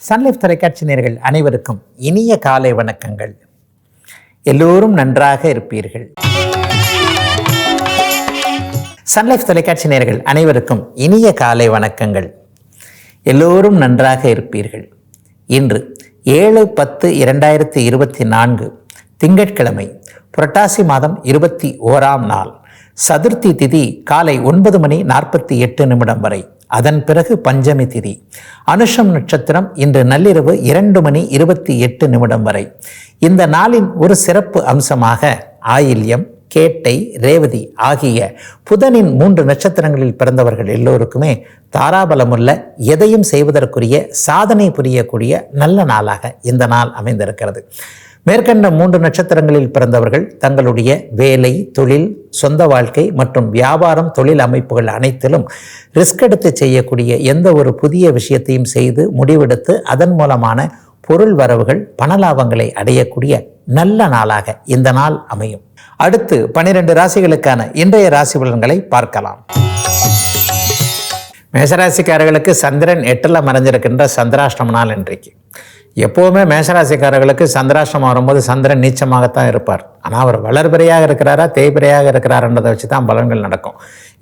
Sun Life தொலைக்காட்சி நேயர்கள் அனைவருக்கும் இனிய காலை வணக்கங்கள். எல்லோரும் நன்றாக இருப்பீர்கள். சன்லைஃப் தொலைக்காட்சி நேயர்கள் அனைவருக்கும் இனிய காலை வணக்கங்கள். எல்லோரும் நன்றாக இருப்பீர்கள். இன்று 7/10/2024 திங்கட்கிழமை, புரட்டாசி மாதம் 21ஆம் நாள், சதுர்த்தி திதி காலை 9:48 வரை. அதன் பிறகு பஞ்சமி திதி. அனுஷம் நட்சத்திரம் இன்று நள்ளிரவு 2:28 வரை. இந்த நாளின் ஒரு சிறப்பு அம்சமாக ஆயில்யம், கேட்டை, ரேவதி ஆகிய புதனின் 3 நட்சத்திரங்களில் பிறந்தவர்கள் எல்லோருக்குமே தாராபலமுள்ள எதையும் செய்வதற்குரிய சாதனை புரியக்கூடிய நல்ல நாளாக இந்த நாள் அமைந்திருக்கிறது. மேற்கண்ட 3 நட்சத்திரங்களில் பிறந்தவர்கள் தங்களுடைய வேலை, தொழில், சொந்த வாழ்க்கை மற்றும் வியாபாரம், தொழில் அமைப்புகள் அனைத்திலும் ரிஸ்க் எடுத்து செய்யக்கூடிய எந்த ஒரு புதிய விஷயத்தையும் செய்து முடிவெடுத்து அதன் மூலமான பொருள் வரவுகள், பணலாபங்களை அடையக்கூடிய நல்ல நாளாக இந்த நாள் அமையும். அடுத்து 12 ராசிகளுக்கான இன்றைய ராசி பலன்களை பார்க்கலாம். மேஷராசிக்காரர்களுக்கு சந்திரன் 8ல் மறைஞ்சிருக்கின்ற சந்திராஷ்டம நாள் இன்றைக்கு. எப்போவுமே மேஷராசிக்காரர்களுக்கு சந்திராஷ்டமம் வரும்போது சந்திரன் நீச்சமாகத்தான் இருப்பார். ஆனால் அவர் வளர்பிறையாக இருக்கிறாரா, தேய்பிறையாக இருக்கிறார்ன்றதை வச்சு தான் பலன்கள் நடக்கும்.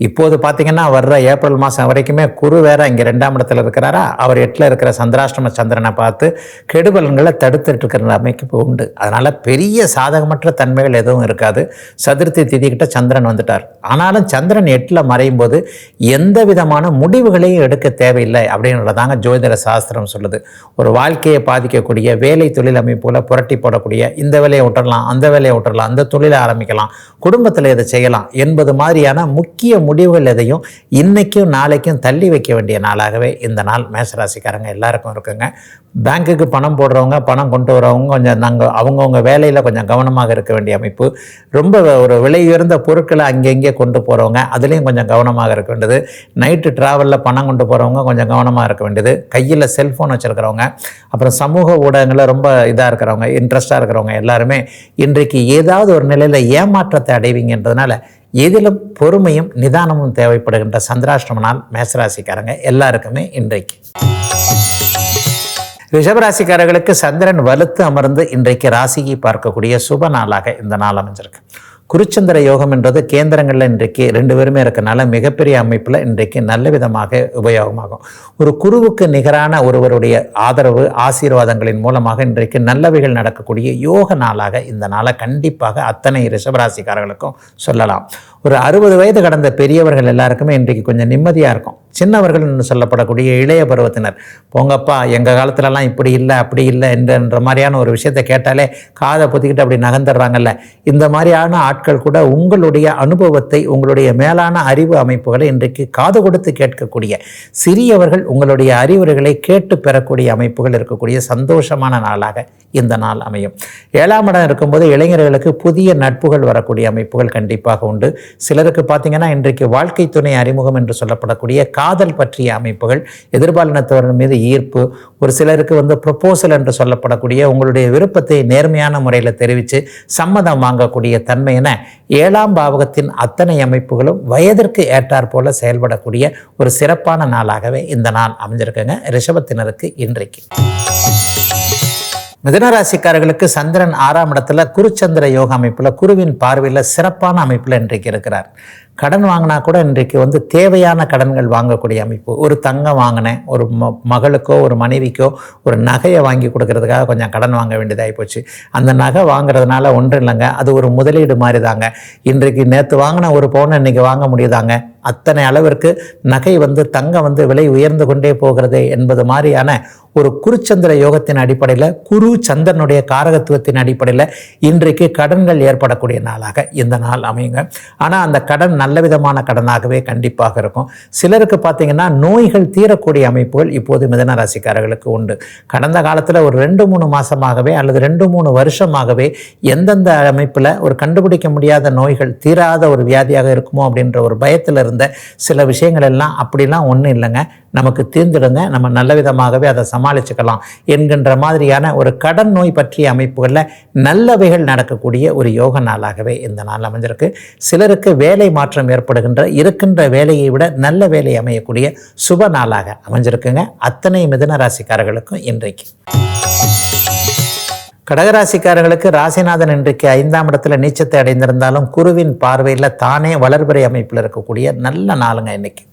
இப்போது பார்த்திங்கன்னா வர்ற ஏப்ரல் மாதம் வரைக்குமே குரு வேற இங்கே 2ஆம் இடத்துல இருக்கிறாரா, அவர் 8ல் இருக்கிற சந்திராஷ்டம சந்திரனை பார்த்து கெடுபலன்களை தடுத்துட்டு இருக்கிற அமைப்பு உண்டு. அதனால் பெரிய சாதகமற்ற தன்மைகள் எதுவும் இருக்காது. சதுர்த்தி திதிக்கிட்ட சந்திரன் வந்துட்டார். ஆனாலும் சந்திரன் 8ல் மறையும் போது எந்த விதமான முடிவுகளையும் எடுக்க தேவையில்லை அப்படின்றதாங்க ஜோதிட சாஸ்திரம் சொல்லுது. ஒரு வாழ்க்கையை பாதிக்கக்கூடிய வேலை, தொழில் அமைப்புல புரட்டி போடக்கூடிய இந்த வேலையை விட்டுறலாம், அந்த வேலையை விட்டுறலாம், அந்த தொழிலை ஆரம்பிக்கலாம், குடும்பத்தில் இதை செய்யலாம் என்பது மாதிரியான முக்கிய முடிவுகள் எதையும் இன்னைக்கும் நாளைக்கும் தள்ளி வைக்க வேண்டிய நாளாகவே இந்த நாள் மேஷராசிக்காரங்க எல்லாருக்கும் இருக்குங்க. பேங்க்குக்கு பணம் போடுறவங்க, பணம் கொண்டு வரவங்க கொஞ்சம் அவங்கவுங்க வேலையில் கொஞ்சம் கவனமாக இருக்க வேண்டிய அமைப்பு. ரொம்ப ஒரு விலை உயர்ந்த பொருட்களை அங்கங்கே கொண்டு போகிறவங்க அதுலேயும் கொஞ்சம் கவனமாக இருக்க வேண்டியது. நைட்டு ட்ராவலில் பணம் கொண்டு போகிறவங்க கொஞ்சம் கவனமாக இருக்க வேண்டியது. கையில் செல்ஃபோன் வச்சுருக்கிறவங்க, அப்புறம் சமூக ஊடகங்களில் ரொம்ப இதாக இருக்கிறவங்க, இன்ட்ரெஸ்டாக இருக்கிறவங்க எல்லாருமே இன்றைக்கு ஏதாவது ஒரு நிலையில் ஏமாற்றத்தை அடைவீங்கன்றதுனால எதிலும் பொறுமையும் நிதானமும் தேவைப்படுகின்ற சந்திராஷ்டம நாள் மேஷராசிக்காரங்க எல்லாருக்குமே இன்றைக்கு. ரிஷபராசிக்காரர்களுக்கு சந்திரன் வலுத்து அமர்ந்து இன்றைக்கு ராசியை பார்க்கக்கூடிய சுப நாளாக இந்த நாள் அமைஞ்சிருக்கு. குருச்சந்திர யோகம் என்றது கேந்திரங்களில் இன்றைக்கு 2 பேருமே இருக்கனால மிகப்பெரிய அமைப்பில் இன்றைக்கு நல்ல விதமாக உபயோகமாகும். ஒரு குருவுக்கு நிகரான ஒருவருடைய ஆதரவு, ஆசீர்வாதங்களின் மூலமாக இன்றைக்கு நல்லவைகள் நடக்கக்கூடிய யோக நாளாக இந்த நாளை கண்டிப்பாக அத்தனை ரிஷபராசிக்காரர்களுக்கும் சொல்லலாம். ஒரு 60 வயது கடந்த பெரியவர்கள் எல்லாருக்குமே இன்றைக்கு கொஞ்சம் நிம்மதியாக இருக்கும். சின்னவர்கள் என்று சொல்லப்படக்கூடிய இளைய பருவத்தினர், போங்கப்பா எங்கள் காலத்துலலாம் இப்படி இல்லை அப்படி இல்லை என்ற மாதிரியான ஒரு விஷயத்தை கேட்டாலே காதை பொத்திக்கிட்டு அப்படி நகர்ந்துடுறாங்கல்ல, இந்த மாதிரியான ஆட்கள் கூட உங்களுடைய அனுபவத்தை, உங்களுடைய மேலான அறிவு அமைப்புகளை இன்றைக்கு காது கொடுத்து கேட்கக்கூடிய, சிறியவர்கள் உங்களுடைய அறிவுரைகளை கேட்டு பெறக்கூடிய அமைப்புகள் இருக்கக்கூடிய சந்தோஷமான நாளாக இந்த நாள் அமையும். 7ஆம் இடம் இருக்கும்போது இளைஞர்களுக்கு புதிய நட்புகள் வரக்கூடிய அமைப்புகள் கண்டிப்பாக உண்டு. சிலருக்கு பார்த்தீங்கன்னா இன்றைக்கு வாழ்க்கை துணை அறிமுகம் என்று சொல்லப்படக்கூடிய காதல் பற்றிய அமைப்புகள், எதிர்பாலினத்தவர்கள் மீது ஈர்ப்பு, ஒரு சிலருக்கு ப்ரொபோசல் என்று சொல்லப்படக்கூடிய உங்களுடைய விருப்பத்தை நேர்மையான முறையில் தெரிவித்து சம்மதம் வாங்கக்கூடிய தன்மை என 7ஆம் பாவகத்தின் அத்தனை அமைப்புகளும் வயதிற்கு ஏற்றாற் போல செயல்படக்கூடிய ஒரு சிறப்பான நாளாகவே இந்த நாள் அமைஞ்சிருக்குங்க ரிஷபத்தினருக்கு இன்றைக்கு. மிதுனராசிக்காரர்களுக்கு சந்திரன் 6ஆம் இடத்துல குருச்சந்திர யோக அமைப்பில் குருவின் பார்வையில் சிறப்பான அமைப்பில் இன்றைக்கு இருக்கிறார். கடன் வாங்கினா கூட இன்றைக்கு தேவையான கடன்கள் வாங்கக்கூடிய அமைப்பு. ஒரு தங்கம் வாங்கினேன், ஒரு மகளுக்கோ ஒரு மனைவிக்கோ ஒரு நகையை வாங்கி கொடுக்கறதுக்காக கொஞ்சம் கடன் வாங்க வேண்டியதாகி போச்சு. அந்த நகை வாங்குறதுனால ஒன்றும் இல்லைங்க, அது ஒரு முதலீடு மாதிரி தாங்க. இன்றைக்கு நேற்று வாங்கின ஒரு பவுன் இன்றைக்கி வாங்க முடியுதாங்க. அத்தனை அளவிற்கு நகை தங்கம் விலை உயர்ந்து கொண்டே போகிறது என்பது மாதிரியான ஒரு குருச்சந்திர யோகத்தின் அடிப்படையில், குரு சந்திரனுடைய காரகத்துவத்தின் அடிப்படையில் இன்றைக்கு கடன்கள் ஏற்படக்கூடிய நாளாக இந்த நாள் அமையுங்க. ஆனால் அந்த கடன் நல்ல விதமான கடனாகவே கண்டிப்பாக இருக்கும். சிலருக்கு பார்த்தீங்கன்னா நோய்கள் தீரக்கூடிய அமைப்புகள் இப்போது மிதுன ராசிக்காரர்களுக்கு உண்டு. கடந்த காலத்தில் ஒரு 2-3 மாதமாகவே அல்லது 2-3 வருஷமாகவே எந்தெந்த அமைப்பில் ஒரு கண்டுபிடிக்க முடியாத நோய்கள், தீராத ஒரு வியாதியாக இருக்குமோ அப்படின்ற ஒரு பயத்தில் இருந்த சில விஷயங்கள் எல்லாம் அப்படிலாம் ஒன்றும் இல்லைங்க. நமக்கு தீர்ந்துடுங்க, நம்ம நல்ல விதமாகவே அதை சமாளிச்சுக்கலாம் என்கின்ற மாதிரியான ஒரு கடன் நோய் பற்றிய அமைப்புகளில் நல்லவைகள் நடக்கக்கூடிய ஒரு யோக நாளாகவே இந்த நாள் அமைஞ்சிருக்கு. சிலருக்கு வேலை மாற்றம் ஏற்படுகின்ற இருக்கின்ற வேலையை விட நல்ல வேலை அமையக்கூடிய சுப நாளாக அமைஞ்சிருக்குங்க. அத்தனை மிதுன ராசிக்காரர்களுக்கும் இன்றைக்கு. கடகராசிக்காரர்களுக்கு ராசிநாதன் இன்றைக்கு 5ஆம் இடத்துல நீச்சத்தை அடைந்திருந்தாலும் குருவின் பார்வையில் தானே வளர்பிறை அமைப்பில் இருக்கக்கூடிய நல்ல நாளுங்க இன்னைக்கு.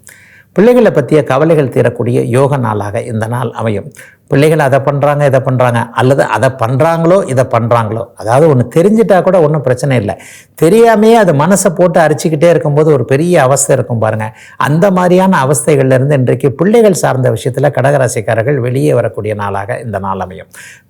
பிள்ளைகளை பற்றிய கவலைகள் தீரக்கூடிய யோக நாளாக இந்த நாள் அமையும். பிள்ளைகள் அதை பண்ணுறாங்க இதை பண்ணுறாங்க, அல்லது அதை பண்ணுறாங்களோ இதை பண்ணுறாங்களோ, அதாவது ஒன்று தெரிஞ்சிட்டா கூட ஒன்றும் பிரச்சனை இல்லை, தெரியாமையே அது மனசை போட்டு அரிச்சிக்கிட்டே இருக்கும்போது ஒரு பெரிய அவஸ்தை இருக்கும் பாருங்கள். அந்த மாதிரியான அவஸ்தைகள்லேருந்து இன்றைக்கு பிள்ளைகள் சார்ந்த விஷயத்தில் கடகராசிக்காரர்கள் வெளியே வரக்கூடிய நாளாக இந்த நாள் அமையும்.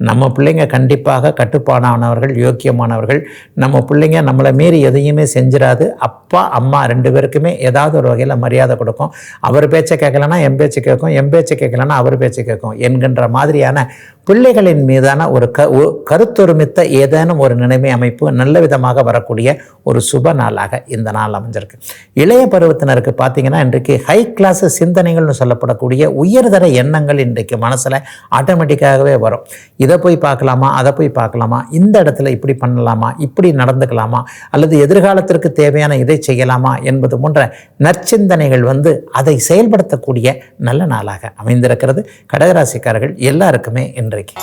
நம்ம பிள்ளைங்க கண்டிப்பாக கட்டுப்பாடானவர்கள், யோக்கியமானவர்கள். நம்ம பிள்ளைங்க நம்மளை மீறி எதையுமே செஞ்சிடாது. அப்பா அம்மா 2 பேருக்குமே ஏதாவது ஒரு வகையில் மரியாதை கொடுக்கும். அவர் பேச்சை கேட்கலன்னா என் பேச்சு கேட்கும், என் பேச்சு கேட்கலன்னா அவர் பேச்சு கேட்கும் என்கின்ற மாதிரியான பிள்ளைகளின் மீதான ஒரு கருத்தொருமித்த ஏதேனும் ஒரு நிலைமை அமைப்பு நல்ல விதமாக வரக்கூடிய ஒரு சுப நாளாக இந்த நாள் அமைஞ்சிருக்கு. இளைய பருவத்தினருக்கு பார்த்தீங்கன்னா இன்றைக்கு ஹை கிளாஸ் சிந்தனைகள்னு சொல்லப்படக்கூடிய உயர்தர எண்ணங்கள் இன்றைக்கு மனசில் ஆட்டோமேட்டிக்காகவே வரும். இதை போய் பார்க்கலாமா, அதை போய் பார்க்கலாமா, இந்த இடத்துல இப்படி பண்ணலாமா, இப்படி நடந்துக்கலாமா, அல்லது எதிர்காலத்திற்கு தேவையான இதை செய்யலாமா என்பது போன்ற நற்சிந்தனைகள் அதை செயல்படுத்தக்கூடிய நல்ல நாளாக அமைந்திருக்கிறது. கடகராசிக்காரர்கள் எல்லாருக்குமே இன்றைக்கு.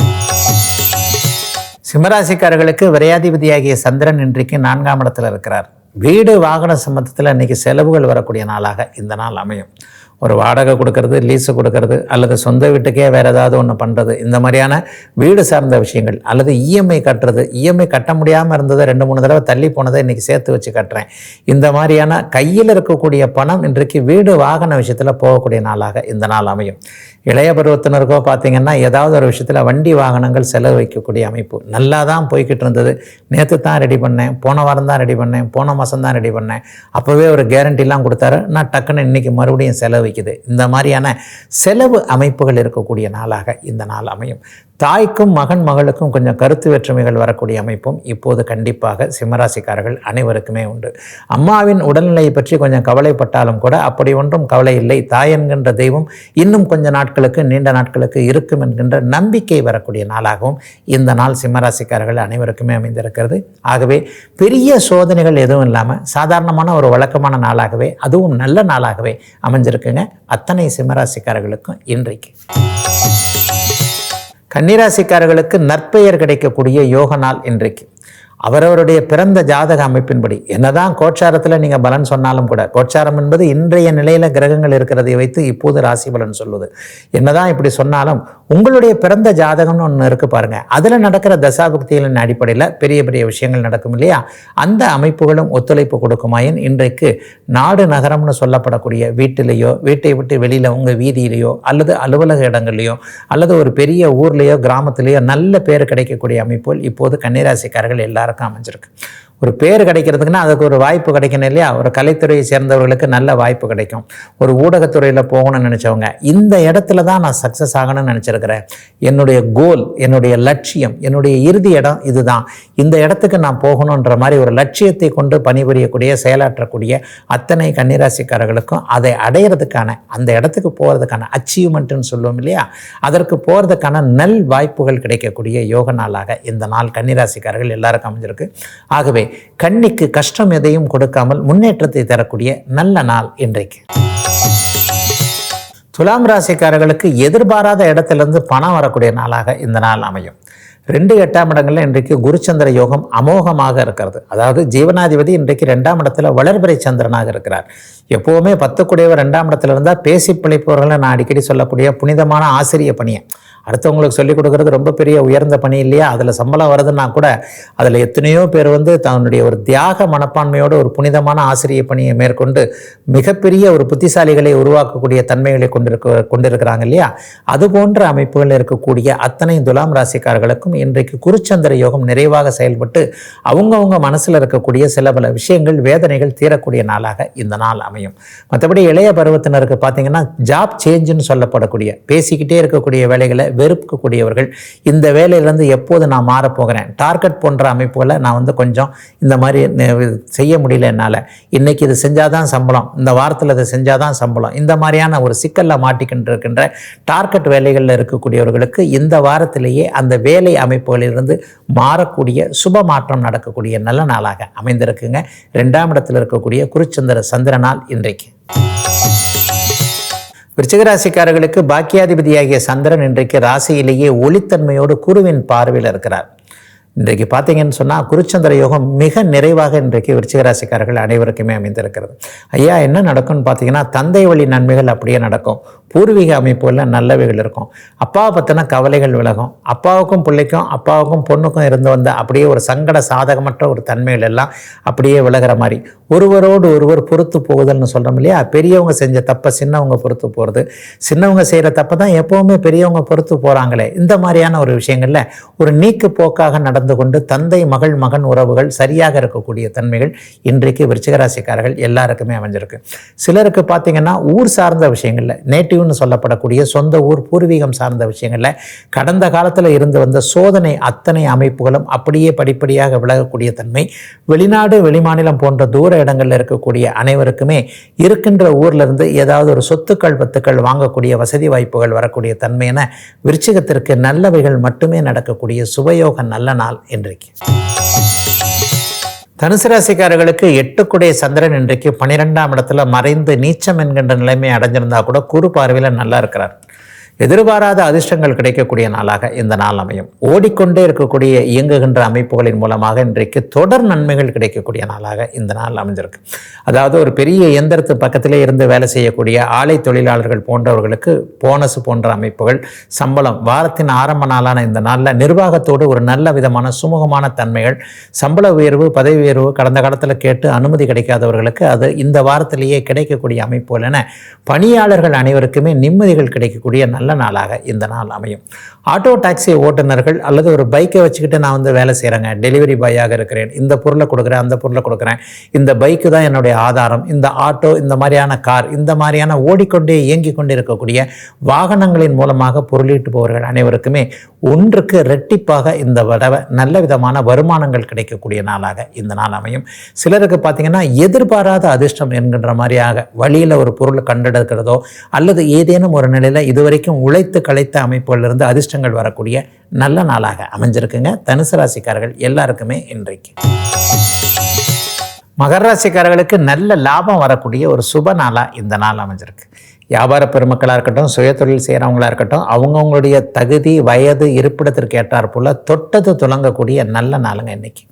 சிம்மராசிக்காரர்களுக்கு விரையாதிபதியாகிய சந்திரன் இன்றைக்கு 4ஆம் இடத்துல இருக்கிறார். வீடு வாகன சம்பந்தத்தில் இன்றைக்கி செலவுகள் வரக்கூடிய நாளாக இந்த நாள் அமையும். ஒரு வாடகை கொடுக்கறது, லீஸு கொடுக்கறது, அல்லது சொந்த வீட்டுக்கே வேறு ஏதாவது ஒன்று பண்ணுறது, இந்த மாதிரியான வீடு சார்ந்த விஷயங்கள், அல்லது இஎம்ஐ கட்டுறது, இஎம்ஐ கட்ட முடியாமல் இருந்ததை 2-3 தடவை தள்ளி போனதை இன்றைக்கி சேர்த்து வச்சு கட்டுறேன், இந்த மாதிரியான கையில் இருக்கக்கூடிய பணம் இன்றைக்கு வீடு வாகன விஷயத்தில் போகக்கூடிய நாளாக இந்த நாள் அமையும். இளைய பருவத்தினருக்கோ பார்த்திங்கன்னா ஏதாவது ஒரு விஷயத்தில் வண்டி வாகனங்கள் செலவு வைக்கக்கூடிய அமைப்பு நல்லா தான் போய்கிட்டு இருந்தது. நேற்று தான் ரெடி பண்ணேன், போன வாரம் தான் ரெடி பண்ணேன், போன மாதம் தான் ரெடி பண்ணேன், அப்போவே ஒரு கேரண்டிலாம் கொடுத்தாரு, நான் டக்குன்னு இன்றைக்கி மறுபடியும் செலவு வைக்குது. இந்த மாதிரியான செலவு அமைப்புகள் இருக்கக்கூடிய நாளாக இந்த நாள் அமையும். தாய்க்கும் மகன் மகளுக்கும் கொஞ்சம் கருத்து வேற்றுமைகள் வரக்கூடிய அமைப்பும் இப்போது கண்டிப்பாக சிம்மராசிக்காரர்கள் அனைவருக்குமே உண்டு. அம்மாவின் உடல்நிலையை பற்றி கொஞ்சம் கவலைப்பட்டாலும் கூட அப்படி ஒன்றும் கவலை இல்லை, தாய் என்கின்ற தெய்வம் இன்னும் கொஞ்ச நாட்களுக்கு, நீண்ட நாட்களுக்கு இருக்கும் என்கின்ற நம்பிக்கை வரக்கூடிய நாளாகவும் இந்த நாள் சிம்மராசிக்காரர்கள் அனைவருக்குமே அமைந்திருக்கிறது. ஆகவே பெரிய சோதனைகள் எதுவும் இல்லாமல் சாதாரணமான ஒரு வழக்கமான நாளாகவே, அதுவும் நல்ல நாளாகவே அமைஞ்சிருக்குங்க அத்தனை சிம்மராசிக்காரர்களுக்கும் இன்றைக்கு. கன்னிராசிக்காரர்களுக்கு நற்பெயர் கிடைக்கக்கூடிய யோக நாள் இன்றைக்கு. அவரவருடைய பிறந்த ஜாதக அமைப்பின்படி என்னதான் கோச்சாரத்தில் நீங்கள் பலன் சொன்னாலும் கூட, கோச்சாரம் என்பது இன்றைய நிலையில் கிரகங்கள் இருக்கிறதை வைத்து இப்போது ராசி பலன் சொல்லுவது. என்னதான் இப்படி சொன்னாலும் உங்களுடைய பிறந்த ஜாதகம்னு ஒன்று இருக்குது பாருங்கள், அதில் நடக்கிற தசாபுக்திகளின் அடிப்படையில் பெரிய பெரிய விஷயங்கள் நடக்கும் இல்லையா? அந்த அமைப்புகளும் ஒத்துழைப்பு கொடுக்குமாயின் இன்றைக்கு நாடு நகரம்னு சொல்லப்படக்கூடிய வீட்டிலேயோ, வீட்டை விட்டு வெளியில் உங்கள் வீதியிலேயோ, அல்லது அலுவலக இடங்கள்லையோ, அல்லது ஒரு பெரிய ஊர்லேயோ கிராமத்திலேயோ நல்ல பேர் கிடைக்கக்கூடிய அமைப்புகள் இப்போது கன்னிராசிக்காரர்கள் எல்லாரும் அமைஞ்சிருக்கு. ஒரு பேர் கிடைக்கிறதுக்குன்னா அதுக்கு ஒரு வாய்ப்பு கிடைக்கணும் இல்லையா? ஒரு கலைத்துறையை சேர்ந்தவர்களுக்கு நல்ல வாய்ப்பு கிடைக்கும். ஒரு ஊடகத்துறையில் போகணும்னு நினச்சவங்க இந்த இடத்துல தான் நான் சக்ஸஸ் ஆகணும்னு நினச்சிருக்கிறேன், என்னுடைய கோல், என்னுடைய லட்சியம், என்னுடைய இறுதி இடம் இதுதான், இந்த இடத்துக்கு நான் போகணுன்ற மாதிரி ஒரு லட்சியத்தை கொண்டு பணிபுரியக்கூடிய, செயலாற்றக்கூடிய அத்தனை கன்னிராசிக்காரர்களுக்கும் அதை அடையிறதுக்கான, அந்த இடத்துக்கு போகிறதுக்கான அச்சீவ்மெண்ட்டுன்னு சொல்லுவோம் இல்லையா, அதற்கு போகிறதுக்கான நல் வாய்ப்புகள் கிடைக்கக்கூடிய யோக நாளாக இந்த நாள் கன்னிராசிக்காரர்கள் எல்லாருக்கும் அமைஞ்சிருக்கு. ஆகவே கண்ணிக்கு கஷ்டம் எதையும் கொடுக்காமல் முன்னேற்றத்தை தரக்கூடிய நல்ல நாள் இன்றைக்கு. துலாம் ராசிக்காரர்களுக்கு எதிர்பாராத இடத்திலிருந்து பணம் வரக்கூடிய நாளாக இந்த நாள் அமையும். 2 8ஆம் இடங்களில் இன்றைக்கு குருச்சந்திர யோகம் அமோகமாக இருக்கிறது. அதாவது ஜீவனாதிபதி இன்றைக்கு 2ஆம் இடத்துல வளர்பிறை சந்திரனாக இருக்கிறார். எப்போவுமே 10 கூடியவர் 2ஆம் இடத்துல இருந்தால் பேசி பிழைப்பவர்களை நான் அடிக்கடி சொல்லக்கூடிய புனிதமான ஆசிரிய பணியை, அடுத்தவங்களுக்கு சொல்லிக் கொடுக்கறது ரொம்ப பெரிய உயர்ந்த பணி இல்லையா? அதில் சம்பளம் வருதுன்னா கூட அதில் எத்தனையோ பேர் தன்னுடைய ஒரு தியாக மனப்பான்மையோடு ஒரு புனிதமான ஆசிரிய பணியை மேற்கொண்டு மிகப்பெரிய ஒரு புத்திசாலிகளை உருவாக்கக்கூடிய தன்மைகளை கொண்டிருக்கிறாங்க இல்லையா? அது போன்ற அமைப்புகள் இருக்கக்கூடிய அத்தனை துலாம் ராசிக்காரர்களுக்கும் இன்றைக்கு குருச்சந்திர யோகம் நிறைவாக செயல்பட்டு அவங்கவுங்க மனசில் இருக்கக்கூடிய சில பல விஷயங்கள், வேதனைகள் தீரக்கூடிய நாளாக இந்த நாள் அமையும். மற்றபடி இளைய பருவத்தினருக்கு பார்த்தீங்கன்னா ஜாப் சேஞ்சுன்னு சொல்லப்படக்கூடிய, பேசிக்கிட்டே இருக்கக்கூடிய வேலைகளை வெறுக்கக்கூடியவர்கள், இந்த வேலையிலேருந்து எப்போது நான் மாறப்போகிறேன், டார்கெட் போன்ற அமைப்புகளை நான் கொஞ்சம் இந்த மாதிரி செய்ய முடியல என்னால், இன்றைக்கி இது செஞ்சால் தான் சம்பளம், இந்த வாரத்தில் இதை செஞ்சால் தான் சம்பளம், இந்த மாதிரியான ஒரு சிக்கலில் மாட்டிக்கிட்டு இருக்கின்ற டார்கெட் வேலைகளில் இருக்கக்கூடியவர்களுக்கு இந்த வாரத்திலேயே அந்த வேலை அமைப்புகளிலிருந்து மாறக்கூடிய சுப மாற்றம் நடக்கக்கூடிய நல்ல நாளாக அமைந்திருக்குங்க. 2ஆம் இடத்தில் இருக்கக்கூடிய குருச்சந்திர சந்திரனால் இன்றைக்கு. விருச்சிகராசிக்காரர்களுக்கு பாக்கியாதிபதியாகிய சந்திரன் இன்றைக்கு ராசியிலேயே ஒளித்தன்மையோடு குருவின் பார்வையில் இருக்கிறார். இன்றைக்கு பார்த்தீங்கன்னு சொன்னால் குருச்சந்திர யோகம் மிக நிறைவாக இன்றைக்கு விருச்சிகராசிக்காரர்கள் அனைவருக்குமே அமைந்திருக்கிறது. ஐயா என்ன நடக்கும்னு பார்த்தீங்கன்னா, தந்தை வழி நன்மைகள் அப்படியே நடக்கும், பூர்வீக அமைப்புகளில் நல்லவைகள் இருக்கும், அப்பாவை பற்றின கவலைகள் விலகும், அப்பாவுக்கும் பிள்ளைக்கும் அப்பாவுக்கும் பொண்ணுக்கும் இருந்து வந்த அப்படியே ஒரு சங்கட சாதகமற்ற ஒரு தன்மைகள் எல்லாம் அப்படியே விலகிற மாதிரி, ஒருவரோடு ஒருவர் பொறுத்து போகுதல்னு சொல்கிறோம் இல்லையா, பெரியவங்க செஞ்ச தப்பை சின்னவங்க பொறுத்து போகிறது, சின்னவங்க செய்கிற தப்பை தான் எப்போவுமே பெரியவங்க பொறுத்து போகிறாங்களே, இந்த மாதிரியான ஒரு விஷயங்களில் ஒரு நீக்கு போக்காக நடந்து கொண்டு தந்தை மகள் மகன் உறவுகள் சரியாக இருக்கக்கூடிய தன்மைகள் இன்றைக்கு விருச்சிகராசிக்காரர்கள் எல்லாருக்குமே அமைஞ்சிருக்கு. சிலருக்கு பார்த்தீங்கன்னா ஊர் சார்ந்த விஷயங்களில், நேட்டிவ்னு சொல்லப்படக்கூடிய சொந்த ஊர் பூர்வீகம் சார்ந்த விஷயங்களில் கடந்த காலத்தில் இருந்து வந்த சோதனை அத்தனை அமைப்புகளும் அப்படியே படிப்படியாக விலகக்கூடிய தன்மை, வெளிநாடு வெளிமாநிலம் போன்ற தூர இடங்களில் இருக்கக்கூடிய அனைவருக்குமே இருக்கின்ற ஊர்ல இருந்து ஏதாவது ஒரு சொத்துக்கள் பத்துக்கள் வாங்கக்கூடிய வசதி வாய்ப்புகள் வரக்கூடிய தன்மை என விருச்சிகத்திற்கு நல்லவைகள் மட்டுமே நடக்கக்கூடிய சுபயோக நல்ல நாள் இன்றைக்கு. தனுசு ராசிக்காரர்களுக்கு 8 சந்திரன் இன்றைக்கு 12ஆம் இடத்துல மறைந்து நீச்சம் என்கின்ற நிலைமை அடைஞ்சிருந்தா கூட குரு பார்வையில் நல்லா இருக்கிறார். எதிர்பாராத அதிர்ஷ்டங்கள் கிடைக்கக்கூடிய நாளாக இந்த நாள் அமையும். ஓடிக்கொண்டே இருக்கக்கூடிய இயங்குகின்ற அமைப்புகளின் மூலமாக இன்றைக்கு தொடர் நன்மைகள் கிடைக்கக்கூடிய நாளாக இந்த நாள் அமைஞ்சிருக்கு. அதாவது ஒரு பெரிய இயந்திரத்து பக்கத்திலே இருந்து வேலை செய்யக்கூடிய ஆலை தொழிலாளர்கள் போன்றவர்களுக்கு போனஸ் போன்ற அமைப்புகள், சம்பளம், வாரத்தின் ஆரம்ப நாளான இந்த நாளில் நிர்வாகத்தோடு ஒரு நல்ல விதமான சுமூகமான தன்மைகள், சம்பள உயர்வு, பதவி உயர்வு கடந்த காலத்தில் கேட்டு அனுமதி கிடைக்காதவர்களுக்கு அது இந்த வாரத்திலேயே கிடைக்கக்கூடிய அமைப்புகள் என பணியாளர்கள் அனைவருக்குமே நிம்மதிகள் கிடைக்கக்கூடிய நல்ல நாளாக இந்த நாள் அமையும். ஆட்டோ டாக்ஸி ஓட்டுநர்கள் அல்லது ஒரு பைக்கை வச்சுக்கிட்டு நான் வேலை செய்கிறேங்க, டெலிவரி பாயாக இருக்கிறேன், இந்த பொருளை கொடுக்குறேன், அந்த பொருளை கொடுக்குறேன், இந்த பைக்கு தான் என்னுடைய ஆதாரம், இந்த ஆட்டோ, இந்த மாதிரியான கார், இந்த மாதிரியான ஓடிக்கொண்டே இயங்கி கொண்டே இருக்கக்கூடிய வாகனங்களின் மூலமாக பொருளீட்டுபவர்கள் அனைவருக்குமே ஒன்றுக்கு ரெட்டிப்பாக இந்த தடவை நல்ல விதமான வருமானங்கள் கிடைக்கக்கூடிய நாளாக இந்த நாள் அமையும். சிலருக்கு பார்த்தீங்கன்னா எதிர்பாராத அதிர்ஷ்டம் என்கின்ற மாதிரியாக வழியில் ஒரு பொருள் கண்டெடுக்கிறதோ அல்லது ஏதேனும் ஒரு நிலையில் இதுவரைக்கும் உழைத்து களைத்த அமைப்புகளிலிருந்து அதிர்ஷ்டங்கள் வரக்கூடிய நல்ல நாளாக அமைஞ்சிருக்குங்க. தனுசு ராசிக்காரர்கள் எல்லாருக்குமே இன்றைக்கு. மகர ராசிக்காரர்களுக்கு நல்ல லாபம் வரக்கூடிய ஒரு சுப நாளாக இந்த நாள் அமைஞ்சிருக்கு. வியாபார பெருமக்களாக இருக்கட்டும், சுயதொழில் செய்கிறவங்களாக இருக்கட்டும், அவங்கவுங்களுடைய தகுதி வயது இருப்பிடத்திற்கு ஏற்றாற்போல் தொட்டது துலங்கக்கூடிய நல்ல நாளுங்க இன்னைக்கு.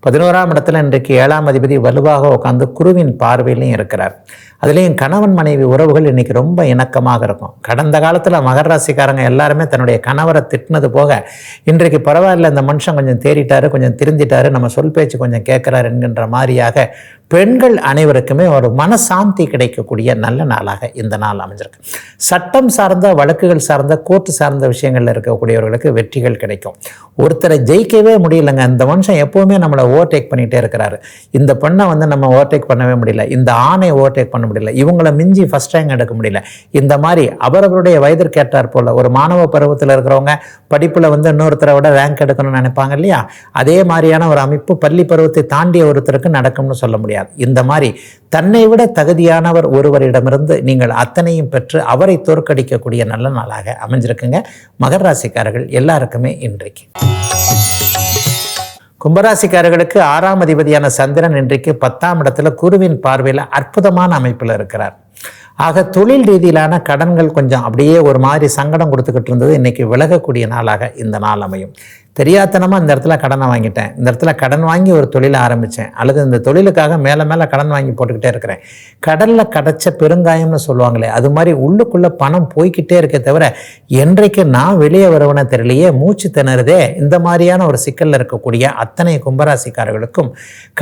11ஆம் இடத்துல இன்றைக்கு 7ஆம் அதிபதி வலுவாக உட்காந்து குருவின் பார்வையிலையும் இருக்கிறார். அதுலேயும் கணவன் மனைவி உறவுகள் இன்றைக்கி ரொம்ப இணக்கமாக இருக்கும். கடந்த காலத்தில் மகர ராசிக்காரங்க எல்லாருமே தன்னுடைய கணவரை திட்டினது போக இன்றைக்கு பரவாயில்ல, இந்த மனுஷன் கொஞ்சம் தேறிட்டாரு, கொஞ்சம் திருந்திட்டாரு, நம்ம சொல் பேச்சு கொஞ்சம் கேட்குறாரு என்கின்ற மாதிரியாக பெண்கள் அனைவருக்குமே ஒரு மனசாந்தி கிடைக்கக்கூடிய நல்ல நாளாக இந்த நாள் அமைஞ்சிருக்கு. சட்டம் சார்ந்த வழக்குகள் சார்ந்த கோர்ட்டு சார்ந்த விஷயங்களில் இருக்கக்கூடியவர்களுக்கு வெற்றிகள் கிடைக்கும். ஒருத்தரை ஜெயிக்கவே முடியலைங்க, இந்த மனுஷன் எப்போவுமே நம்மளை ஓவர்டேக் பண்ணிகிட்டே இருக்கிறாரு, இந்த பெண்ணை நம்ம ஓவர்டேக் பண்ணவே முடியல, இந்த ஆணை ஓவர்டேக் பண்ண முடியல, இவங்களை மிஞ்சி ஃபர்ஸ்ட் ரேங்க் எடுக்க முடியல, இந்த மாதிரி அவரவருடைய வயதிற்கு ஏற்றாற் போல ஒரு மாணவ பருவத்தில் இருக்கிறவங்க படிப்பில் இன்னொருத்தரை விட ரேங்க் எடுக்கணும்னு நினைப்பாங்க இல்லையா, அதே மாதிரியான ஒரு அமைப்பு பள்ளி பருவத்தை தாண்டிய ஒருத்தருக்கு நடக்கும்னு சொல்ல முடியாது. இந்த மாதிரி தன்னை விட தகுதியானவர் ஒருவரிடமிருந்து நீங்கள் அத்தனையும் பெற்று அவரை தோற்கடிக்கக்கூடிய நல்ல நாளாக அமைஞ்சிருக்குங்க. மகர ராசிக்காரர்கள் எல்லாருக்குமே இன்றைக்கு. கும்பராசிக்காரர்களுக்கு 6ஆம் அதிபதியான சந்திரன் இன்றைக்கு 10ஆம் இடத்துல குருவின் பார்வையில் அற்புதமான அமைப்பில் இருக்கிறார். ஆக தொழில் ரீதியிலான கடன்கள் கொஞ்சம் அப்படியே ஒரு மாதிரி சங்கடம் கொடுத்துக்கிட்டு இருந்தது, இன்றைக்கி விலகக்கூடிய நாளாக இந்த நாள் அமையும். தெரியாதனமாக இந்த இடத்துல கடனை வாங்கிட்டேன், இந்த இடத்துல கடன் வாங்கி ஒரு தொழிலை ஆரம்பித்தேன், அல்லது இந்த தொழிலுக்காக மேலே மேலே கடன் வாங்கி போட்டுக்கிட்டே இருக்கிறேன், கடலில் கடைச்ச பெருங்காயம்னு சொல்லுவாங்களே அது மாதிரி உள்ளுக்குள்ளே பணம் போய்கிட்டே இருக்க தவிர என்றைக்கு நான் வெளியே வருவன தெரியலையே, மூச்சு திணறுதே, இந்த மாதிரியான ஒரு சிக்கலில் இருக்கக்கூடிய அத்தனை கும்பராசிக்காரர்களுக்கும்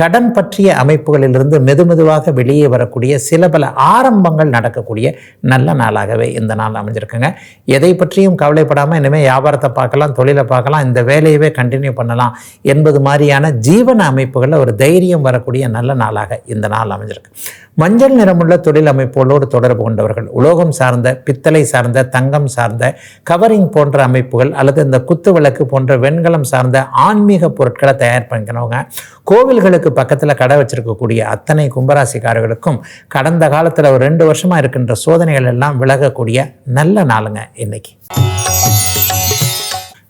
கடன் பற்றிய அமைப்புகளிலிருந்து மெதுமெதுவாக வெளியே வரக்கூடிய சில பல ஆரம்பங்கள் நடக்கக்கூடிய நல்ல நாளாகவே இந்த நாள் அமைஞ்சிருக்குங்க. எதை பற்றியும் கவலைப்படாமல் இனிமேல் வியாபாரத்தை பார்க்கலாம், தொழிலை பார்க்கலாம், இந்த வேலையவே கண்டினியூ பண்ணலாம் என்பது மாதிரியான ஜீவன அமைப்புகளில் ஒரு தைரியம் வரக்கூடிய நல்ல நாளாக இந்த நாள் அமைஞ்சிருக்கு. மஞ்சள் நிறமுள்ள தொழில் அமைப்புகளோடு தொடர்பு கொண்டவர்கள், உலோகம் சார்ந்த, பித்தளை சார்ந்த, தங்கம் சார்ந்த, கவரிங் போன்ற அமைப்புகள் அல்லது இந்த குத்து விளக்கு போன்ற வெண்கலம் சார்ந்த ஆன்மீக பொருட்களை தயார் பண்ணிக்கிறவங்க, கோவில்களுக்கு பக்கத்தில் கடை வச்சிருக்கக்கூடிய அத்தனை கும்பராசிக்காரர்களுக்கும் கடந்த காலத்தில் ஒரு 2 வருஷமாக இருக்கின்ற சோதனைகள் எல்லாம் விலகக்கூடிய நல்ல நாளுங்க இன்னைக்கு.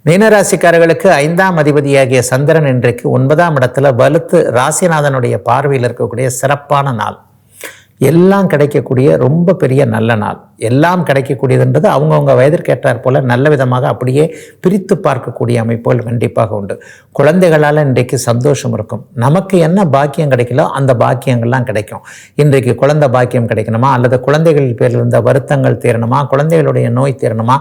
மீனராசிக்காரர்களுக்கு 5ஆம் அதிபதியாகிய சந்திரன் இன்றைக்கு 9ஆம் இடத்துல வலுத்து ராசிநாதனுடைய பார்வையில் இருக்கக்கூடிய சிறப்பான நாள். எல்லாம் கிடைக்கக்கூடிய ரொம்ப பெரிய நல்ல நாள். எல்லாம் கிடைக்கக்கூடியதுன்றது அவங்கவுங்க வயதிற்கேற்றார் போல நல்ல விதமாக அப்படியே பிரித்து பார்க்கக்கூடிய அமைப்புகள் கண்டிப்பாக உண்டு. குழந்தைகளால் இன்றைக்கு சந்தோஷம் இருக்கும். நமக்கு என்ன பாக்கியம் கிடைக்கலோ அந்த பாக்கியங்கள்லாம் கிடைக்கும். இன்றைக்கு குழந்தை பாக்கியம் கிடைக்கணுமா, அல்லது குழந்தைகள் பேரில் இருந்த வருத்தங்கள் தீரணுமா, குழந்தைகளுடைய நோய் தீரணுமா,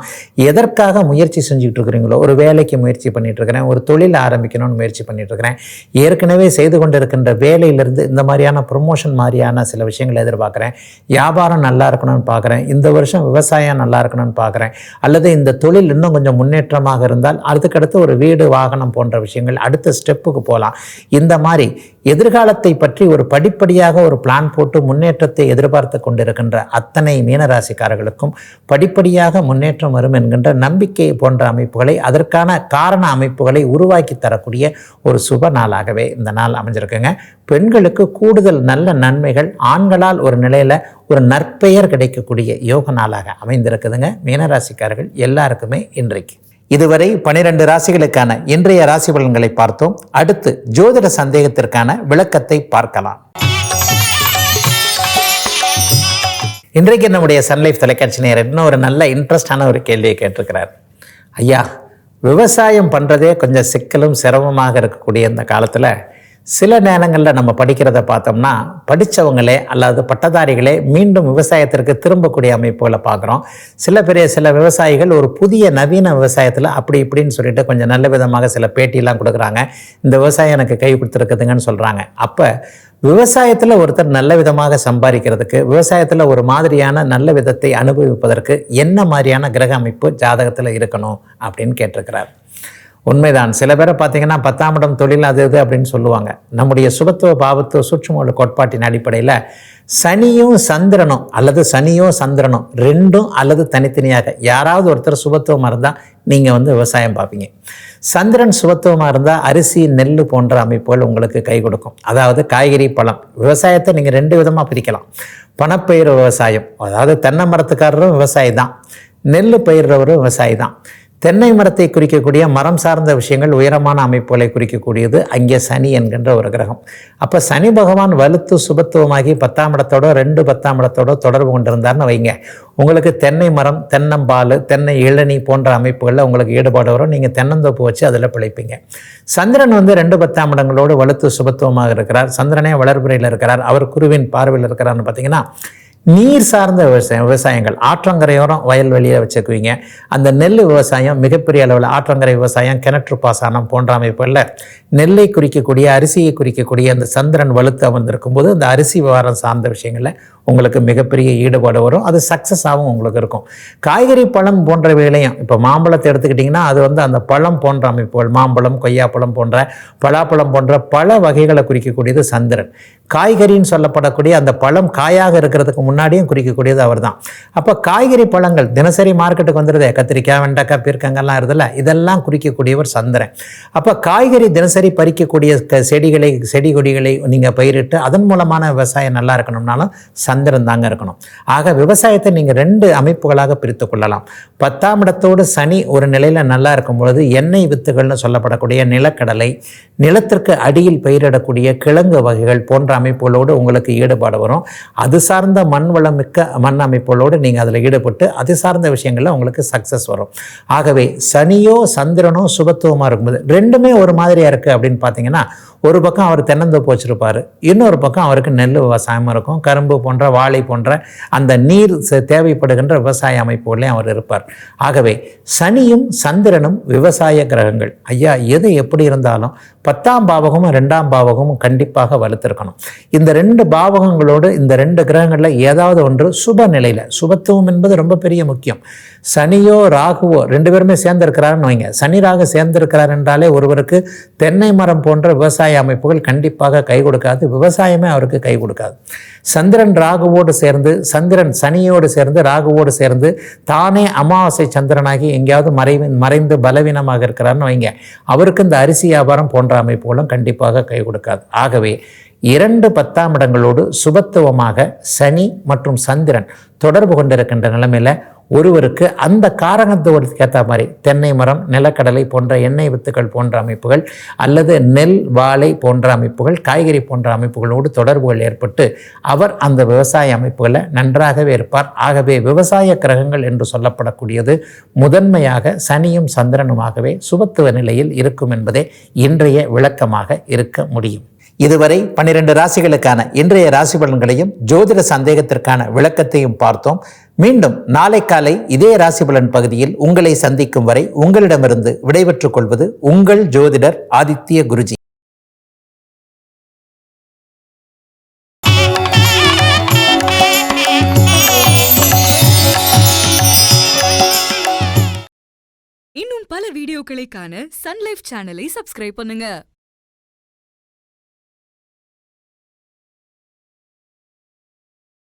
எதற்காக முயற்சி செஞ்சுட்டு இருக்கிறீங்களோ, ஒரு வேலைக்கு முயற்சி பண்ணிட்டு இருக்கிறேன், ஒரு தொழில் ஆரம்பிக்கணும்னு முயற்சி பண்ணிட்டு இருக்கிறேன், ஏற்கனவே செய்து கொண்டிருக்கின்ற வேலையிலிருந்து இந்த மாதிரியான ப்ரொமோஷன் மாதிரியான சில விஷயங்களை எதிர்பார்க்குறேன், வியாபாரம் நல்லா இருக்கணும்னு பார்க்குறேன், இந்த வருஷம் விவசாயம் நல்லா இருக்கணும்னு பார்க்குறேன், அல்லது இந்த தொழில் இன்னும் கொஞ்சம் முன்னேற்றமாக இருந்தால் அதுக்கடுத்து ஒரு வீடு வாகனம் போன்ற விஷயங்கள் அடுத்த ஸ்டெப்புக்கு போகலாம். இந்த மாதிரி எதிர்காலத்தை பற்றி ஒரு படிப்படியாக ஒரு பிளான் போட்டு முன்னேற்றத்தை எதிர்பார்த்து கொண்டிருக்கின்ற அத்தனை மீனராசிக்காரர்களுக்கும் படிப்படியாக முன்னேற்றம் வரும் என்கின்ற நம்பிக்கை போன்ற அமைப்புகளை, அதற்கான காரண அமைப்புகளை உருவாக்கி தரக்கூடிய ஒரு சுப நாளாகவே இந்த நாள் அமைஞ்சிருக்குங்க. பெண்களுக்கு கூடுதல் நல்ல நன்மைகள், ஆண்களால் ஒரு நிலையில் ஒரு நற்பெயர் கிடைக்கக்கூடிய யோக நாளாக அமைந்திருக்குதுங்க மீனராசிக்காரர்கள் எல்லாருக்குமே இன்றைக்கு. இதுவரை 12 ராசிகளுக்கான இன்றைய ராசி பலன்களை பார்த்தோம். அடுத்து ஜோதிட சந்தேகத்திற்கான விளக்கத்தை பார்க்கலாம். இன்றைக்கு நம்முடைய சன்லைஃப் தொலைக்காட்சி நேயர் இன்னும் ஒரு நல்ல இன்ட்ரெஸ்டான ஒரு கேள்வியை கேட்டிருக்கிறார். ஐயா, விவசாயம் பண்ணுறதே கொஞ்சம் சிக்கலும் சிரமமாக இருக்கக்கூடிய இந்த காலத்தில் சில நேரங்களில் நம்ம படிக்கிறத பார்த்தோம்னா படித்தவங்களே அல்லது பட்டதாரிகளே மீண்டும் விவசாயத்திற்கு திரும்பக்கூடிய அமைப்புகளை பார்க்குறோம். சில விவசாயிகள் ஒரு புதிய நவீன விவசாயத்தில் அப்படி இப்படின்னு சொல்லிட்டு கொஞ்சம் நல்ல விதமாக சில பேட்டியெல்லாம் கொடுக்குறாங்க. இந்த விவசாயம் எனக்கு கை கொடுத்துருக்குதுங்கன்னு சொல்கிறாங்க. அப்போ விவசாயத்தில் ஒருத்தர் நல்ல விதமாக சம்பாதிக்கிறதுக்கு, விவசாயத்தில் ஒரு மாதிரியான நல்ல விதத்தை அனுபவிப்பதற்கு என்ன மாதிரியான கிரக அமைப்பு ஜாதகத்தில் இருக்கணும் அப்படின்னு கேட்டிருக்கிறார். உண்மைதான். சில பேரை பார்த்தீங்கன்னா 10ஆம் இடம் தொழில் அது இது அப்படின்னு சொல்லுவாங்க. நம்முடைய சுபத்துவ பாவத்துவ சூட்சும கோட்பாட்டின் அடிப்படையில் சனியும் சந்திரனும் அல்லது சனியோ சந்திரனோ ரெண்டும் அல்லது தனித்தனியாக யாராவது ஒருத்தர் சுபத்துவமாக இருந்தால் நீங்கள் விவசாயம் பார்ப்பீங்க. சந்திரன் சுபத்துவமாக இருந்தால் அரிசி நெல் போன்ற அமைப்புகள் உங்களுக்கு கை கொடுக்கும். அதாவது காய்கறி பழம் விவசாயத்தை நீங்கள் 2 விதமாக பிரிக்கலாம். பணப்பயிர் விவசாயம், அதாவது தென்னை மரத்துக்காரரும் விவசாயி தான், நெல் பயிர்றவரும் விவசாயி தான். தென்னை மரத்தை குறிக்கக்கூடிய மரம் சார்ந்த விஷயங்கள், உயரமான அமைப்புகளை குறிக்கக்கூடியது அங்கே சனி என்கின்ற ஒரு கிரகம். அப்போ சனி பகவான் வலுத்து சுபத்துவமாகி 10ஆம் இடத்தோட 10ஆம் இடத்தோட தொடர்பு கொண்டிருந்தார்னு வைங்க, உங்களுக்கு தென்னை மரம், தென்னம்பால், தென்னை இளநீ போன்ற அமைப்புகளில் உங்களுக்கு ஈடுபாடு வரும். நீங்கள் தென்னந்தோப்பு வச்சு அதில் பிழைப்பீங்க. சந்திரன் 10ஆம் இடங்களோடு வலுத்து சுபத்துவமாக இருக்கிறார். சந்திரனே வளர்பிறையில் இருக்கிறார். அவர் குருவின் பார்வையில் இருக்கிறார்னு பார்த்தீங்கன்னா நீர் சார்ந்த விவசாயங்கள், ஆற்றங்கரையோரம் வயல்வெளியை வச்சுக்குவீங்க. அந்த நெல் விவசாயம் மிகப்பெரிய அளவில், ஆற்றங்கரை விவசாயம், கிணற்று பாசனம் போன்ற அமைப்புகளில் நெல்லை குறிக்கக்கூடிய, அரிசியை குறிக்கக்கூடிய அந்த சந்திரன் வலுத்து அமர்ந்திருக்கும் போது அந்த அரிசி விவகாரம் சார்ந்த விஷயங்களில் உங்களுக்கு மிகப்பெரிய ஈடுபாடு வரும். அது சக்ஸஸாகவும் உங்களுக்கு இருக்கும். காய்கறி பழம் போன்றவைகளையும், இப்போ மாம்பழத்தை எடுத்துக்கிட்டிங்கன்னா அது அந்த பழம் போன்ற அமைப்புகள், மாம்பழம், கொய்யாப்பழம் போன்ற, பலாப்பழம் போன்ற பல வகைகளை குறிக்கக்கூடியது சந்திரன். காய்கறின்னு சொல்லப்படக்கூடிய அந்த பழம் காயாக இருக்கிறதுக்கு முன்னாடியும் குறிக்கக்கூடியது அவர் தான். அப்போ காய்கறி பழங்கள் தினசரி மார்க்கெட்டுக்கு வந்துடுது, கத்திரிக்காய், வெண்டைக்காய், பீர்க்கங்கள்லாம் இருதில்ல, இதெல்லாம் குறிக்கக்கூடியவர் சந்திரன். அப்போ காய்கறி தினசரி பறிக்கக்கூடிய செடி கொடிகளை நீங்கள் பயிரிட்டு அதன் மூலமான விவசாயம் நல்லா இருக்கணும்னாலும் சந்திரன் தாங்க இருக்கணும். ஆக விவசாயத்தை நீங்கள் 2 அமைப்புகளாக பிரித்து கொள்ளலாம். 10ஆம் இடத்தோடு சனி ஒரு நிலையில் நல்லா இருக்கும் பொழுது எண்ணெய் வித்துகள்னு சொல்லப்படக்கூடிய நிலக்கடலை, நிலத்திற்கு அடியில் பயிரிடக்கூடிய கிழங்கு வகைகள் போன்ற அமைப்புகளோடு உங்களுக்கு ஈடுபாடு வரும். அது சார்ந்த மண் வளம் மிக்க மண் அமைப்புகளோடு நீங்கள் அதில் ஈடுபட்டு அது சார்ந்த விஷயங்களில் உங்களுக்கு சக்ஸஸ் வரும். ஆகவே சனியோ சந்திரனோ சுபத்துவமாக இருக்கும்போது 2மே ஒரு மாதிரியாக இருக்குது அப்படின்னு பார்த்தீங்கன்னா, ஒரு பக்கம் அவர் தென்னந்தோப்பு வச்சுருப்பார், இன்னொரு பக்கம் அவருக்கு நெல் விவசாயமாக இருக்கும், கரும்பு போன்ற, வாழை போன்ற அந்த நீர் தேவைப்படுகின்ற விவசாய அமைப்புகளையும் அவர் இருப்பார். ஆகவே சனியும் சந்திரனும் விவசாய கிரகங்கள். ஐயா, எது எப்படி இருந்தாலும் 10ஆம் பாவகமும் 2ஆம் பாவகமும் கண்டிப்பாக வலுத்திருக்கணும். இந்த 2 பாவகங்களோடு இந்த 2 கிரகங்களில் ஏதாவது ஒன்று சுப நிலையில், சுபத்துவம் என்பது ரொம்ப பெரிய முக்கியம். சனியோ ராகுவோ 2 பேருமே சேர்ந்திருக்கிறாருன்னு வைங்க. சனி ராகு சேர்ந்திருக்கிறார் என்றாலே ஒருவருக்கு தென்னை மரம் போன்ற விவசாய அமைப்புகள் கண்டிப்பாக கை கொடுக்காது, விவசாயமே அவருக்கு கை கொடுக்காது. சந்திரன் ராகுவோடு சேர்ந்து, சந்திரன் சனியோடு சேர்ந்து, ராகுவோடு சேர்ந்து தானே அமாவாசை சந்திரனாகி எங்கேயாவது மறைந்து பலவீனமாக இருக்கிறார்னு வைங்க, அவருக்கு இந்த அரிசி வியாபாரம் போன்ற அமைப்புகளும் கண்டிப்பாக கை கொடுக்காது. ஆகவே 2 10ஆம் இடங்களோடு சுபத்துவமாக சனி மற்றும் சந்திரன் தொடர்பு கொண்டிருக்கின்ற நிலைமையில் ஒருவருக்கு அந்த காரகத்துவத்துக்கு ஏற்ற மாதிரி தென்னை மரம், நிலக்கடலை போன்ற எண்ணெய் வித்துக்கள் போன்ற அமைப்புகள் அல்லது நெல், வாழை போன்ற அமைப்புகள், காய்கறி போன்ற அமைப்புகளோடு தொடர்புகள் ஏற்பட்டு அவர் அந்த விவசாய அமைப்புகளை நன்றாகவே இருப்பார். ஆகவே விவசாய கிரகங்கள் என்று சொல்லப்படக்கூடியது முதன்மையாக சனியும் சந்திரனுமாகவே சுபத்துவ நிலையில் இருக்கும் என்பதே இன்றைய விளக்கமாக இருக்க முடியும். இதுவரை 12 ராசிகளுக்கான இன்றைய ராசி பலன்களையும் ஜோதிட சந்தேகத்திற்கான விளக்கத்தையும் பார்த்தோம். மீண்டும் நாளை காலை இதே ராசி பலன் பகுதியில் உங்களை சந்திக்கும் வரை உங்களிடமிருந்து விடைபெற்றுக் கொள்வது உங்கள் ஜோதிடர் ஆதித்ய குருஜி. இன்னும் பல வீடியோக்களை காண சன் லைஃப் சேனலை சப்ஸ்கிரைப் பண்ணுங்க.